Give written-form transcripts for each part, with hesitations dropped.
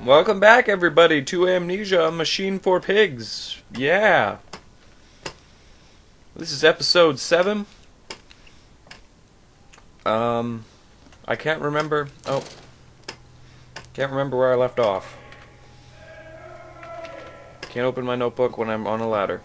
Welcome back, everybody, to Amnesia, a Machine for Pigs. Yeah. This is episode 7. I can't remember. Can't remember where I left off. Can't open my notebook when I'm on a ladder.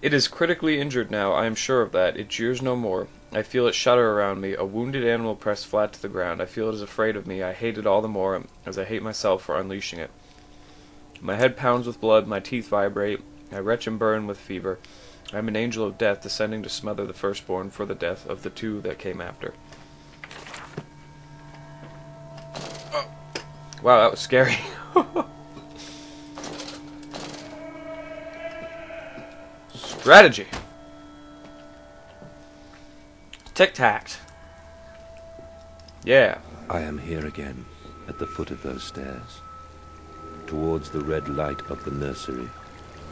It is critically injured now, I am sure of that. It jeers no more. I feel it shudder around me, a wounded animal pressed flat to the ground. I feel it is afraid of me. I hate it all the more, as I hate myself for unleashing it. My head pounds with blood, my teeth vibrate, I retch and burn with fever. I am an angel of death, descending to smother the firstborn for the death of the two that came after. Oh. Wow, that was scary. Strategy. Tic-tac. Yeah. I am here again, at the foot of those stairs. Towards the red light of the nursery.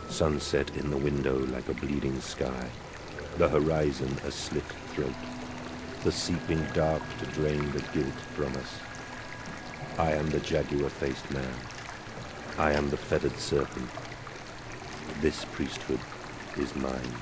Sunset in the window like a bleeding sky. The horizon a slit throat. The seeping dark to drain the guilt from us. I am the jaguar-faced man. I am the feathered serpent. This priesthood is mine.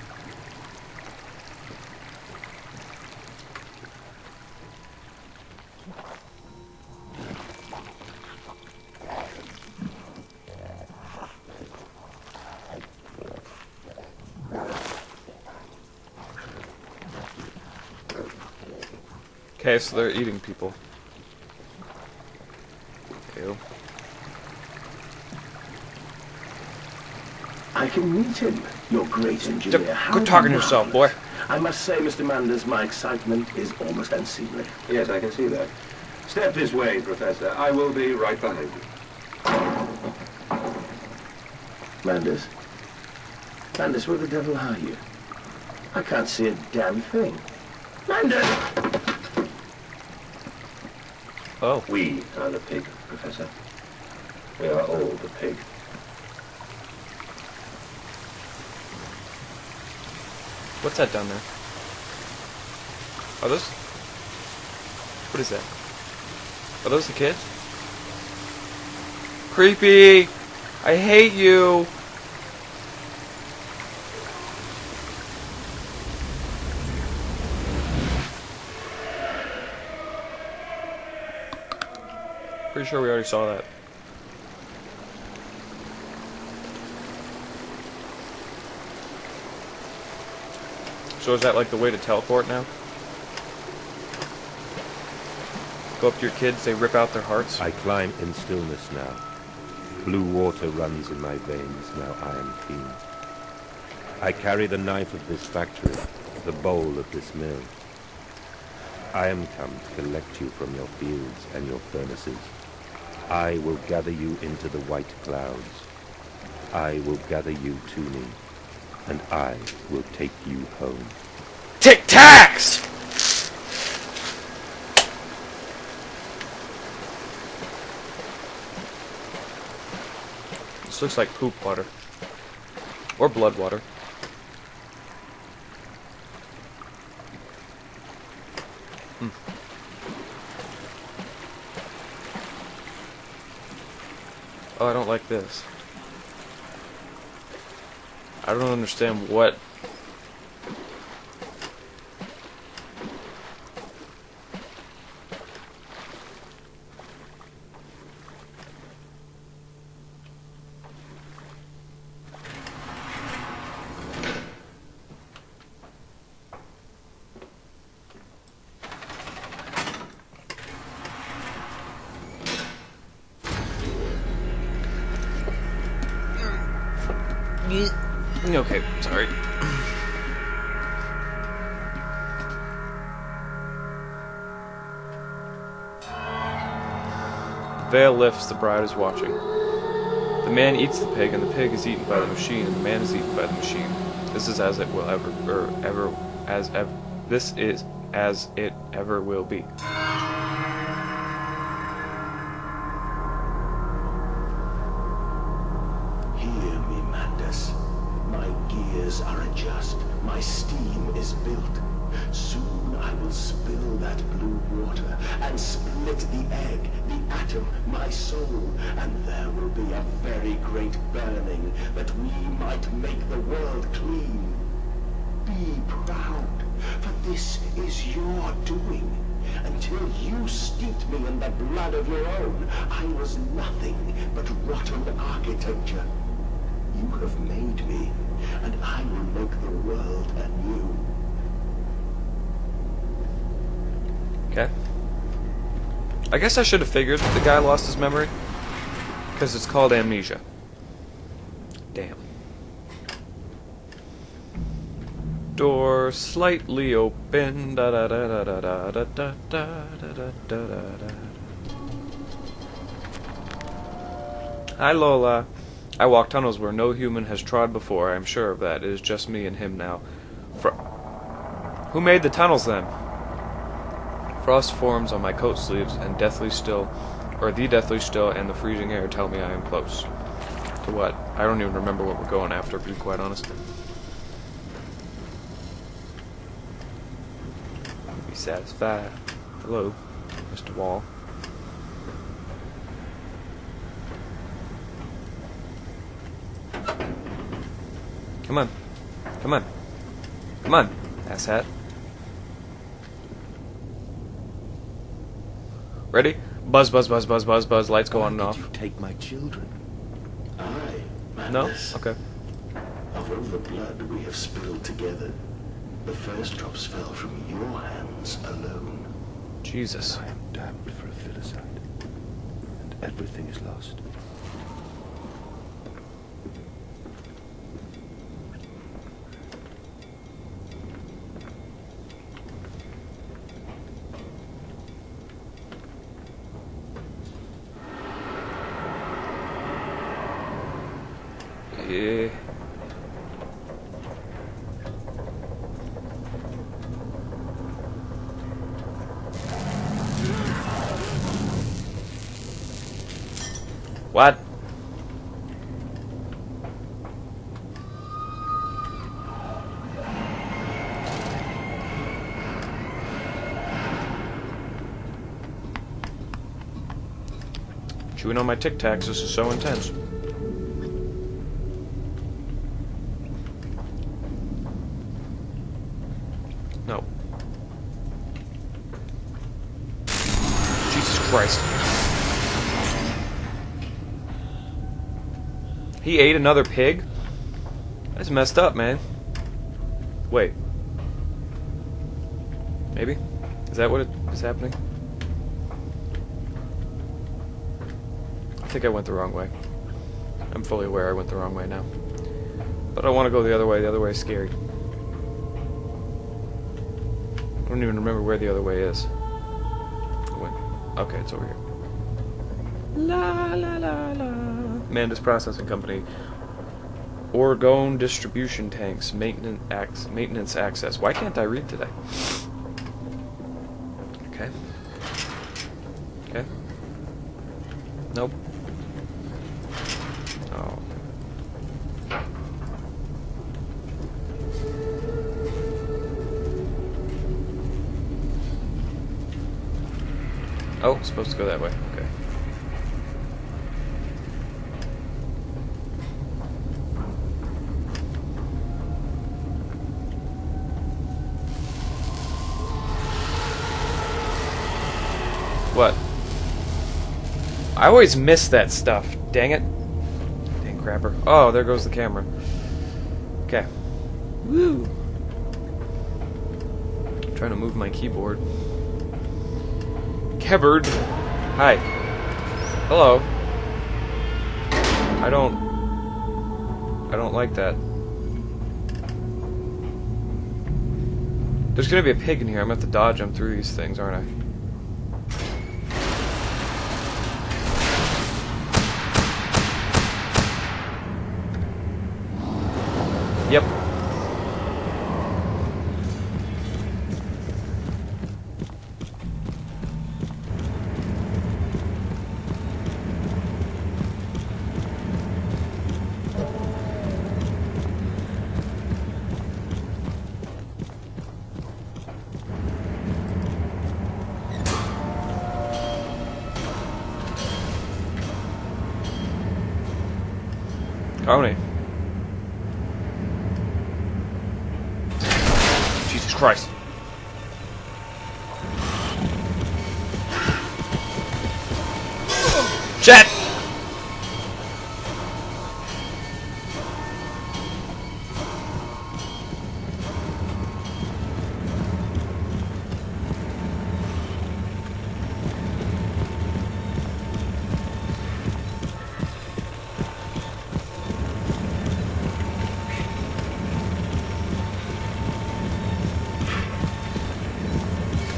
Okay, so they're eating people. Ew. I can meet him, your great engineer. Quit talking to yourself, boy. I must say, Mr. Manders, my excitement is almost unseemly. Yes, I can see that. Step this way, Professor. I will be right behind you. Manders? Manders, where the devil are you? I can't see a damn thing. Manders! Oh. We are the pig, Professor. We are all the pig. What's that down there? Are those... What is that? Are those the kids? Creepy! I hate you! Pretty sure we already saw that. So is that like the way to teleport now? Go up to your kids, they rip out their hearts? I climb in stillness now. Blue water runs in my veins, now I am clean. I carry the knife of this factory, the bowl of this mill. I am come to collect you from your fields and your furnaces. I will gather you into the white clouds. I will gather you to me, and I will take you home. Tic-tacs! This looks like poop water. Or blood water. Oh, I don't like this. I don't understand what... Okay, sorry. The veil lifts, the bride is watching. The man eats the pig, and the pig is eaten by the machine, and the man is eaten by the machine. This is as it will this is as it ever will be. Hear me, Manders. My gears are adjust. My steam is built. Soon I will spill that blue water and split the egg, the atom, my soul, and there will be a very great burning that we might make the world clean. Be proud, for this is your doing. Until you steeped me in the blood of your own, I was nothing but rotten architecture. You have made me, and I will make the world anew. Okay. I guess I should have figured that the guy lost his memory. Because it's called Amnesia. Damn. Door slightly open. Da da da da da da da da da da da. Hi Lola. I walk tunnels where no human has trod before. I am sure of that. It is just me and him now. Who made the tunnels then? Frost forms on my coat sleeves, and deathly still, or the deathly still, and the freezing air tell me I am close. To what? I don't even remember what we're going after, to be quite honest. Be satisfied. Hello, Mr. Wall. Come on. Come on. Come on, asshat. Ready? Buzz, buzz, buzz, buzz, buzz, buzz. Lights go on and off. Why did you take my children? Aye, No? madness. Okay. Of all the blood we have spilled together, the first drops fell from your hands alone. Jesus. I am damned for a filicide, and everything is lost. Yeah. What? Chewing on my Tic Tacs, this is so intense. No. Jesus Christ. He ate another pig? That's messed up, man. Wait. Maybe? Is that what is happening? I think I went the wrong way. I'm fully aware I went the wrong way now. But I want to go the other way. The other way is scary. I don't even remember where the other way is. Okay, it's over here. La la la la. Manda's Processing Company. Orgone Distribution Tanks. Maintenance access. Why can't I read today? Okay. Okay. Nope. Oh. Oh, supposed to go that way. Okay. What? I always miss that stuff. Dang it. Dang crapper. Oh, there goes the camera. Okay. Woo. I'm trying to move my keyboard. Kebard. Hi. Hello. I don't like that. There's gonna be a pig in here. I'm gonna have to dodge him through these things, aren't I? Yep. Tony. Jesus Christ. Shit!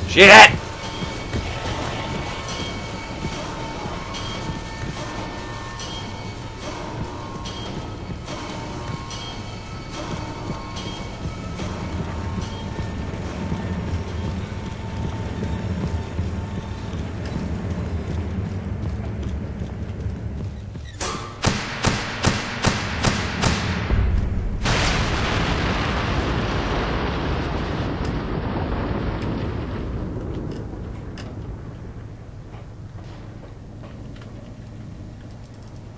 Shit!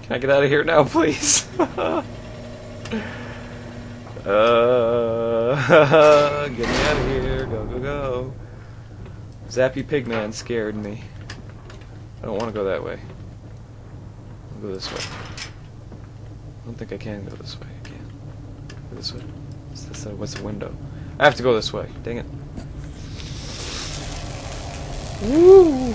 Can I get out of here now, please? Get me out of here. Go, go, go. Zappy Pigman scared me. I don't want to go that way. I'll go this way. I don't think I can go this way. I can't. Go this way. What's the window? I have to go this way. Dang it. Woo!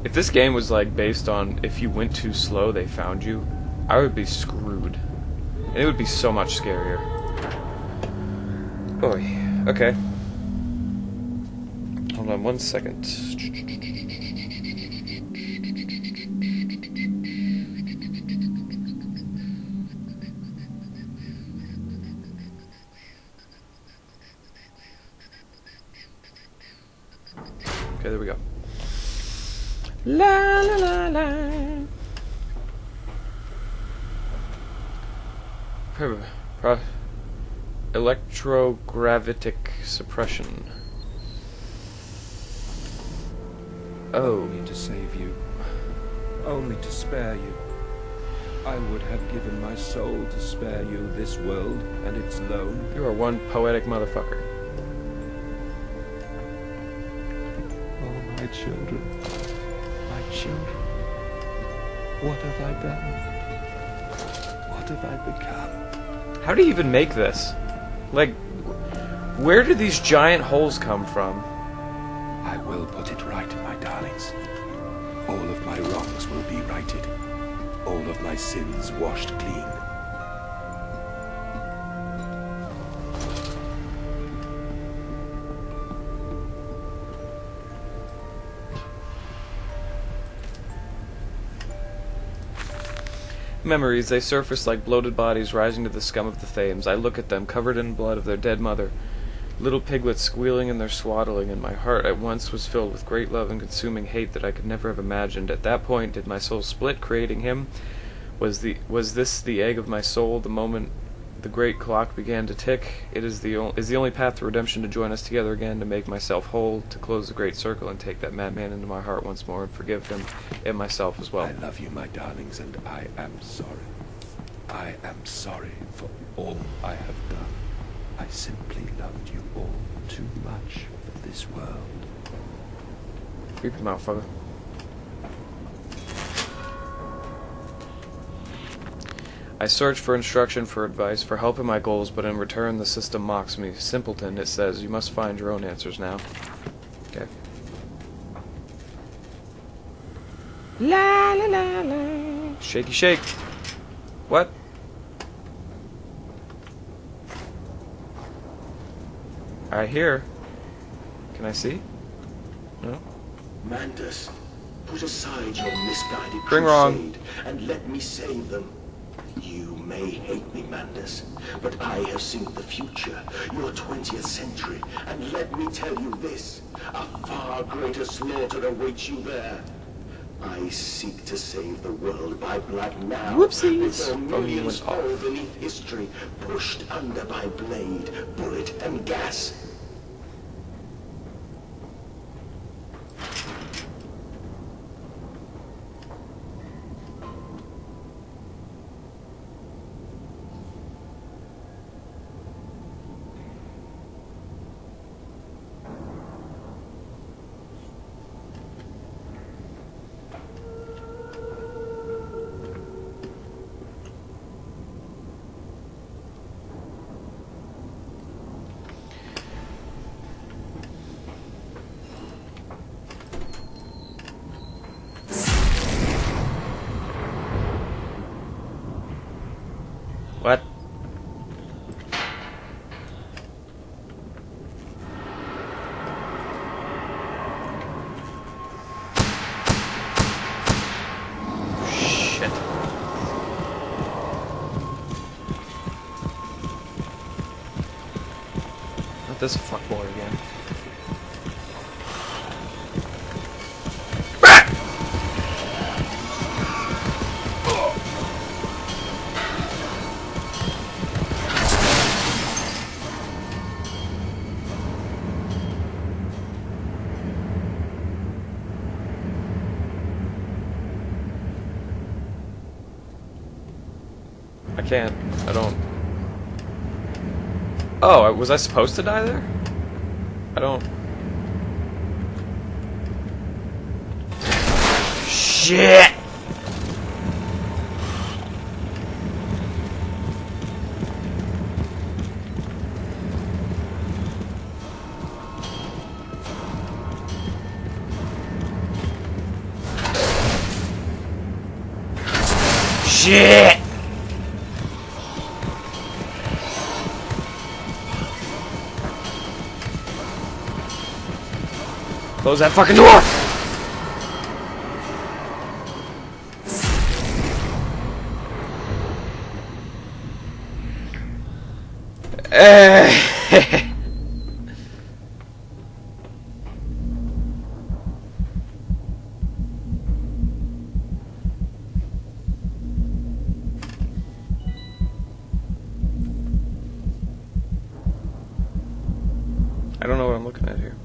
If this game was like based on if you went too slow they found you, I would be screwed. And it would be so much scarier. Boy. Okay. Hold on 1 second. Okay, there we go. La la la la. Electrogravitic suppression. Oh. Only to save you. Only to spare you. I would have given my soul to spare you this world and its loan. You are one poetic motherfucker. Oh, my children. My children. What have I done? What have I become? How do you even make this? Like, where do these giant holes come from? I will put it right, my darlings. All of my wrongs will be righted. All of my sins washed clean. Memories, they surface like bloated bodies rising to the scum of the Thames. I look at them, covered in blood of their dead mother. Little piglets squealing in their swaddling, and my heart at once was filled with great love and consuming hate that I could never have imagined. At that point did my soul split, creating him? Was this the egg of my soul? The moment the great clock began to tick, it is the only path to redemption, to join us together again, to make myself whole, to close the great circle and take that madman into my heart once more and forgive him and myself as well. I love you, my darlings, and I am sorry. I am sorry for all I have done. I simply loved you all too much for this world. Creepy motherfucker. I search for instruction, for advice, for help in my goals, but in return the system mocks me. Simpleton, it says, you must find your own answers now. Okay. La la la la. Shaky shake. What? I hear. Can I see? No? Mandus, put aside your misguided Bring crusade and let me save them. You may hate me, Mandus, but I have seen the future, your 20th century, and let me tell you this, a far greater slaughter awaits you there. I seek to save the world by blood now. Whoopsies! Before millions Phone went fall off. beneath history, pushed under by blade, bullet, and gas. What? Shit. Not this fuckboy again. I can't. I don't. Oh, was I supposed to die there? I don't. Shit! Shit! Close that fucking door! I don't know what I'm looking at here.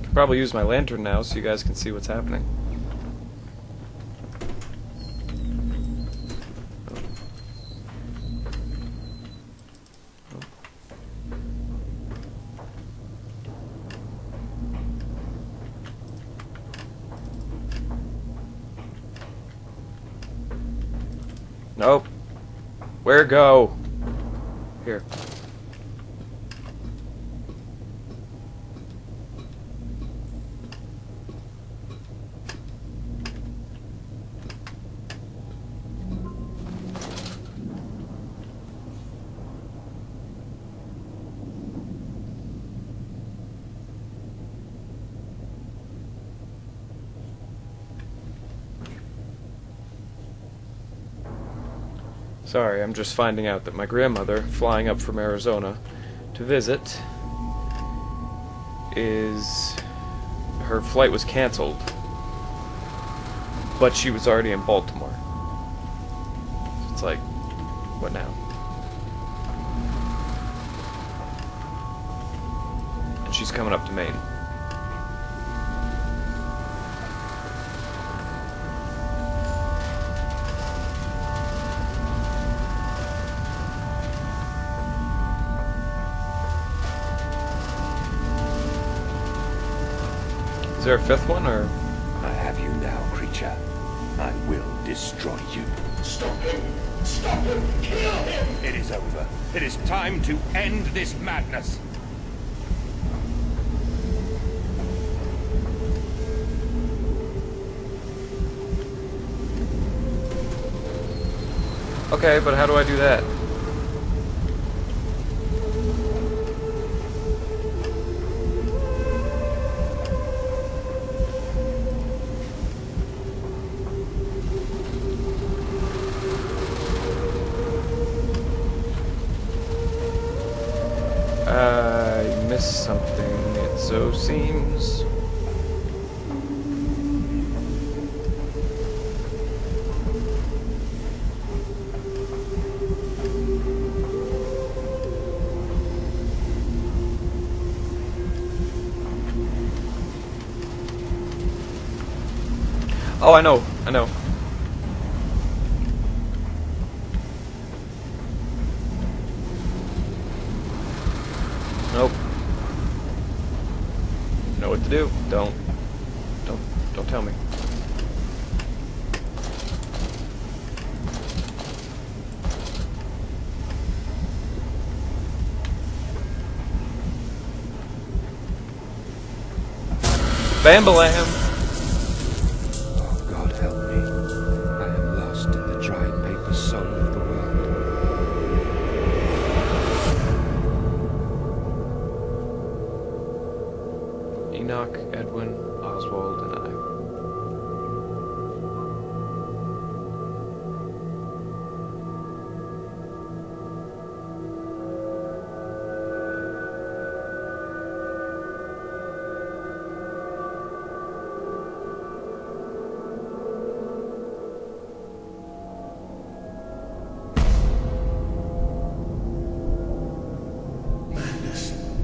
Could probably use my lantern now so you guys can see what's happening. Nope. Where go? Here. Sorry, I'm just finding out that my grandmother, flying up from Arizona to visit, her flight was canceled, but she was already in Baltimore. So it's like, what now? And she's coming up to Maine. Is there a fifth one, or? I have you now, creature. I will destroy you. Stop him! Stop him! Kill him! It is over. It is time to end this madness. Okay, but how do I do that? I missed something, it so seems. Oh, I know. Nope. You know what to do. Don't tell me. Bambalam! Oh, God help me. I am lost in the dry paper soul of the world. Enoch, Edwin, Oswald, and I.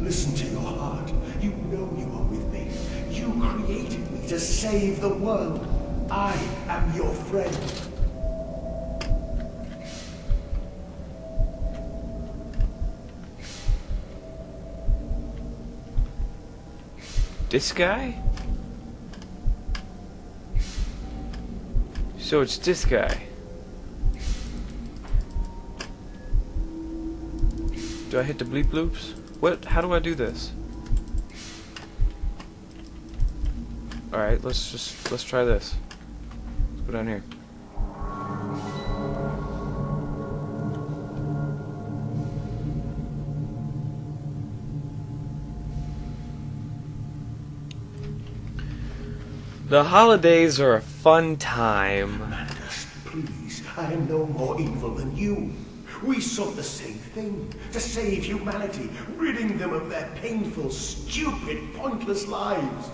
Listen to your heart. You know you are with me. You created me to save the world. I am your friend. This guy? So it's this guy. Do I hit the bleep loops? What? How do I do this? Alright, let's try this. Let's go down here. The holidays are a fun time. Mandus, please, I am no more evil than you. We sought the same thing, to save humanity, ridding them of their painful, stupid, pointless lives.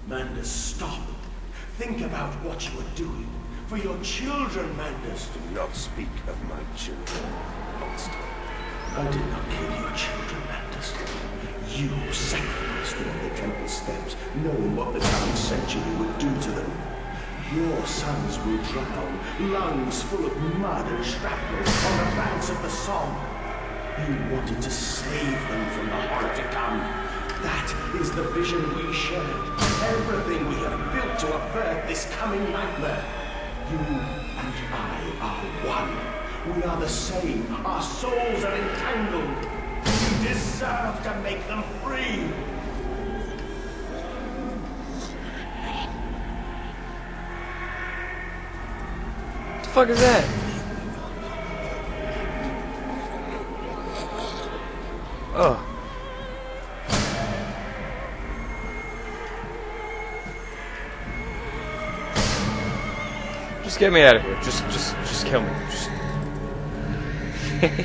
Mandus, stop. Think about what you are doing. For your children, Mandus. Do not speak of my children, monster. I did not kill your children, Mandus. You sacrificed them on the temple steps, knowing what the coming century would do to them. Your sons will drown, lungs full of mud and shrapnel on the banks of the Somme. You wanted to save them from the horror to come. That is the vision we shared. Everything we have built to avert this coming nightmare. You and I are one. We are the same. Our souls are entangled. We deserve to make them free. What the fuck is that? Oh. Just get me out of here. Just kill me. Just... Damn.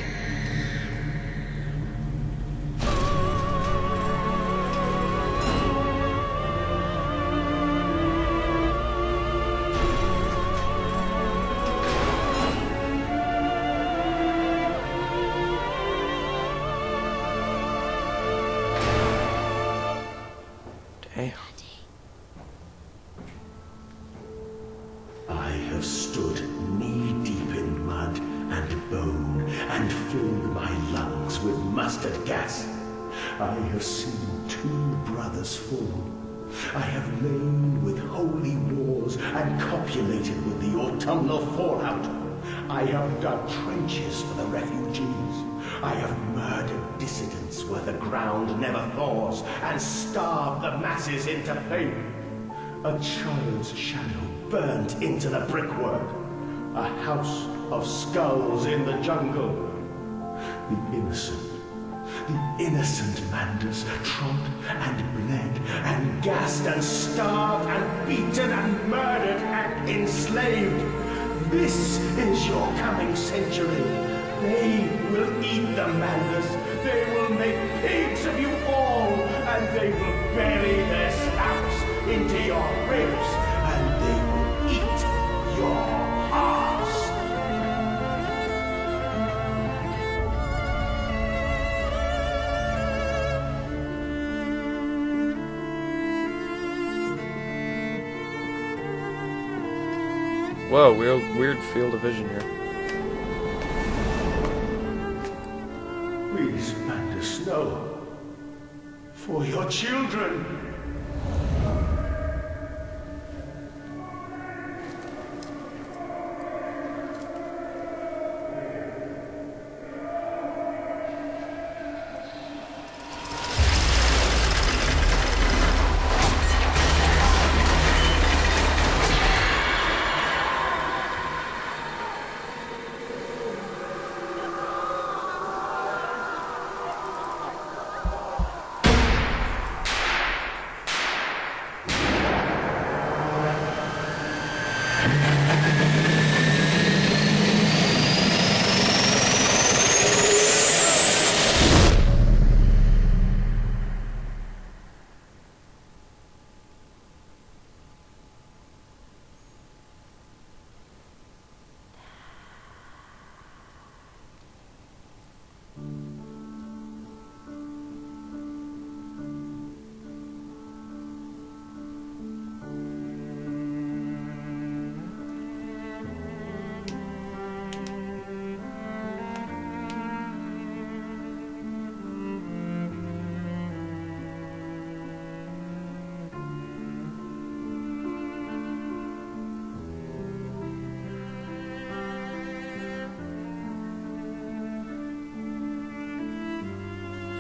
I have stood knee-deep in mud and bone and filled my lungs with mustard gas. I have seen 2 brothers fall. I have lain with holy wars and copulated with the autumnal fallout. I have dug trenches for the refugees. I have murdered dissidents where the ground never thaws and starved the masses into faith. A child's shadow burnt into the brickwork. A house of skulls in the jungle. The innocent Mandus trod and bled and gassed and starved and beaten and murdered and enslaved. This is your coming century. They will eat the madness. They will make pigs of you all, and they will bury their snouts into your ribs, and they will eat your hearts. Whoa, weird field of vision here. We spanned the snow for your children.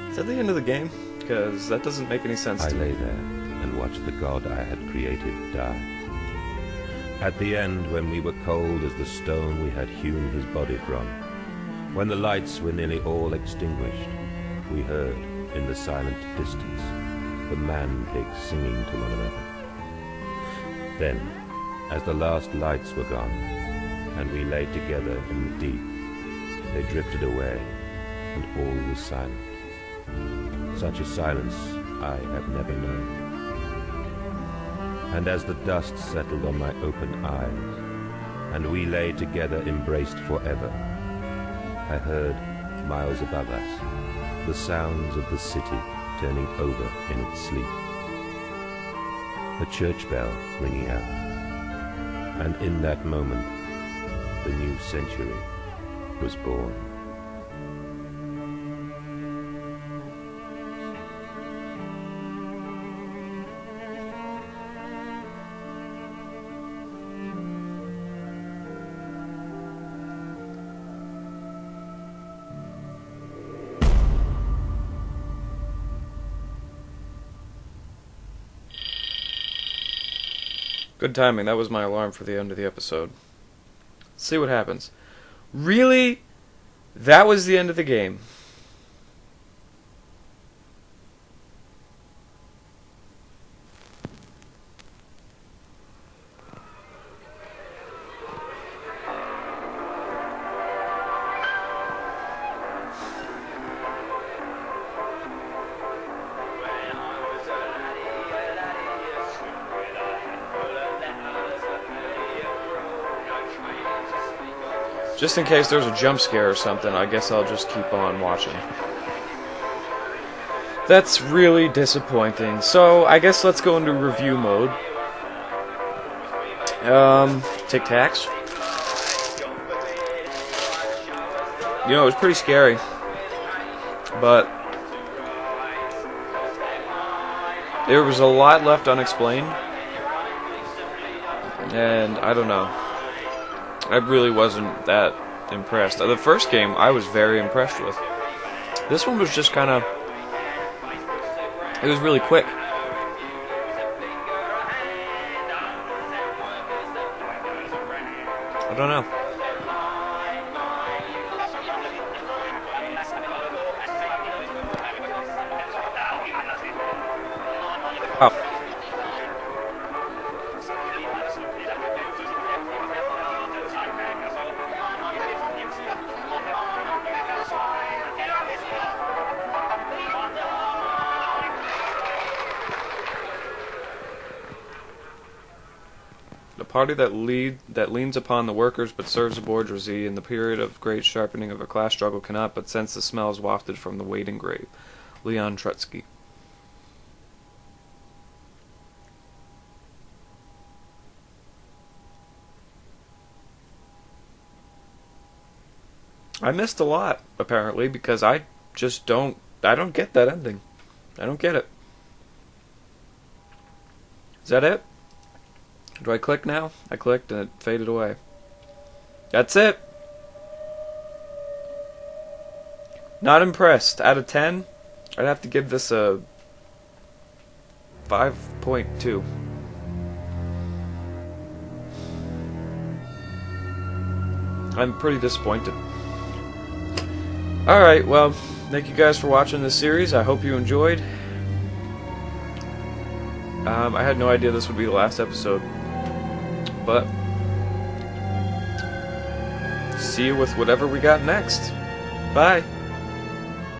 Is that the end of the game? Because that doesn't make any sense I to lay me. there and watched the god I had created die. At the end, when we were cold as the stone we had hewn his body from, when the lights were nearly all extinguished, we heard, in the silent distance, the man-pigs singing to one another. Then, as the last lights were gone, and we lay together in the deep, they drifted away, and all was silent. Such a silence I have never known. And as the dust settled on my open eyes, and we lay together embraced forever, I heard, miles above us, the sounds of the city turning over in its sleep. A church bell ringing out, and in that moment, the new century was born. Good timing, that was my alarm for the end of the episode. Let's see what happens. Really? That was the end of the game. Just in case there's a jump scare or something, I guess I'll just keep on watching. That's really disappointing. So, I guess let's go into review mode. Tic Tacs. You know, it was pretty scary. But there was a lot left unexplained. And I don't know. I really wasn't that impressed. The first game I was very impressed with. This one was just kind of... It was really quick. I don't know. Oh. party that leans upon the workers but serves the bourgeoisie in the period of great sharpening of a class struggle cannot but sense the smells wafted from the waiting grave. Leon Trotsky. I missed a lot, apparently, because I don't get that ending. I don't get it. Is that it? Do I click now? I clicked and it faded away. That's it. Not impressed. Out of 10, I'd have to give this a 5.2. I'm pretty disappointed. Alright, well, thank you guys for watching this series. I hope you enjoyed. I had no idea this would be the last episode. But see you with whatever we got next. Bye.